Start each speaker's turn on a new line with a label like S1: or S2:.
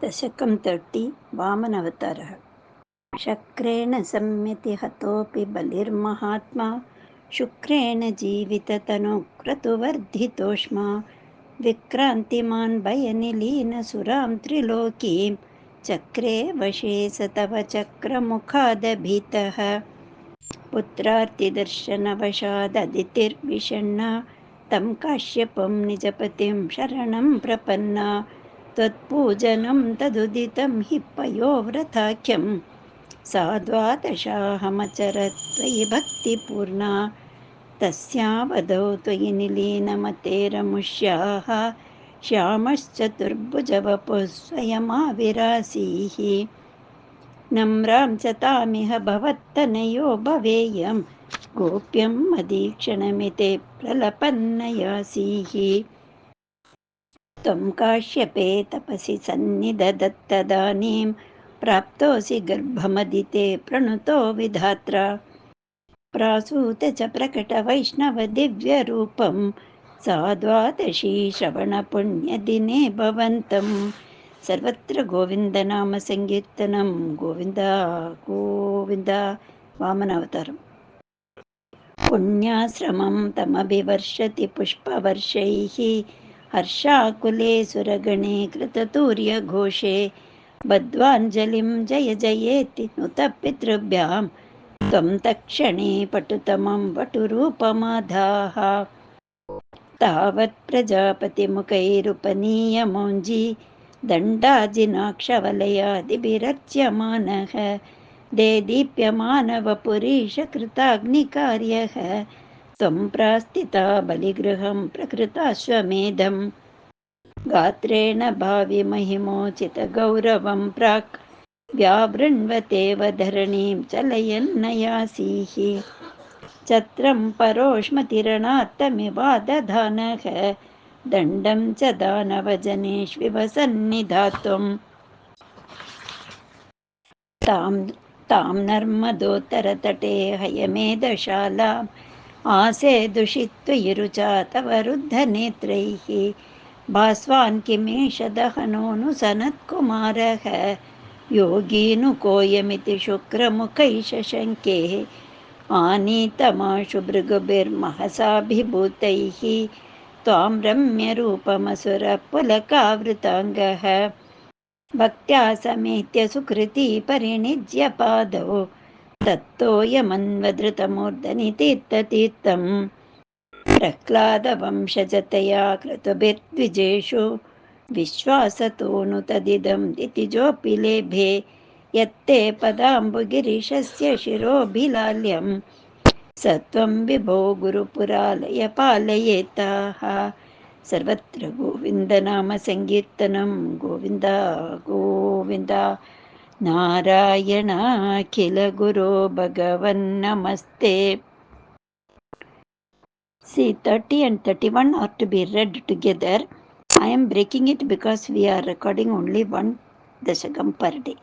S1: दशकं 30 वामनावतारः। शक्रेण संयति हतोऽपि बलिर्महात्मा शुक्रेण जीविततनुक्रतुवर्धितोष्मा विक्रान्तिमान् भयनिलीनसुरां त्रिलोकीं चक्रे वशे स तव चक्रमुखादभीतः पुत्रार्तिदर्शनवशाददितिर्विषण्णा तं काश्यपं निजपतिं शरणं प्रपन्ना त्वत्पूजनं तदुदितं हि पयोव्रताख्यं सा द्वादशाहमचरत्वयि भक्तिपूर्णा तस्यावधौ त्वयि निलीनमतेरमुष्याः श्यामश्चतुर्भुजवपुः स्वयमाविरासीः नम्रां च तामिह भवत्तनयो भवेयं गोप्यं मदीक्षणमिते प्रलपन्नयासीः त्वं काश्यपे तपसि सन्निधदत्तदानीं प्राप्तोऽसि गर्भमदिते प्रणुतो विधात्रा प्रासूत च प्रकटवैष्णवदिव्यरूपं सा द्वादशी श्रवणपुण्यदिने भवन्तं सर्वत्र गोविन्दनामसङ्कीर्तनं गोविन्द गोविन्द वामनावतारम् पुण्याश्रमं तमभिवर्षति पुष्पवर्षैः हर्षाकुले सुरगणे कृततूर्यघोषे बद्ध्वाञ्जलिं जय जयेति नुतः पितृभ्यां त्वं तत्क्षणे पटुतमं वटुरूपमाधाः तावत् प्रजापतिमुखैरुपनीयमौञ्जी दण्डाजिनाक्षवलयादिभिरर्च्यमानः देदीप्यमानवपुरीशकृताग्निकार्यः त्वं प्रास्थिता बलिगृहं प्रकृताश्वमेधं गात्रेण भाविमहिमोचितगौरवं प्राक् व्यावृण्वतेव धरणीं चलयन्नयासीः छत्रं परोष्मतिरणात्तमिवादधानः दण्डं च दानवजनेष्विव सन्निधातुं तां नर्मदोत्तरतटे हयमेधशालाम् आसे दुषित्वयि रुचा तव रुद्धनेत्रैः भास्वान् किमेष दहनोऽनु सनत्कुमारः योगीनुकोयमिति शुक्रमुखैष शङ्के आनीतमाशु भृगुभिर्महसाभिभूतैः त्वां रम्यरूपमसुरपुलकावृताङ्गः भक्त्या समेत्य सुकृती परिणिज्य पादौ दत्तोऽयमन्वधृतमूर्धनि तीर्थतीर्थं प्रह्लादवंशजतया क्रतुभिर्द्विजेषु विश्वासतो नु तदिदं दितिजोऽपि लेभे यत्ते पदाम्बुगिरीशस्य शिरोभिलाल्यं स त्वं विभो गुरुपुरालय पालयेताः सर्वत्र गोविन्दनामसङ्कीर्तनं गोविन्द गोविन्द नारायणाखिल गुरो भगवन्नमस्ते. See, 30 and 31 are to be read together. I am breaking it because we are recording only one dashakam per day.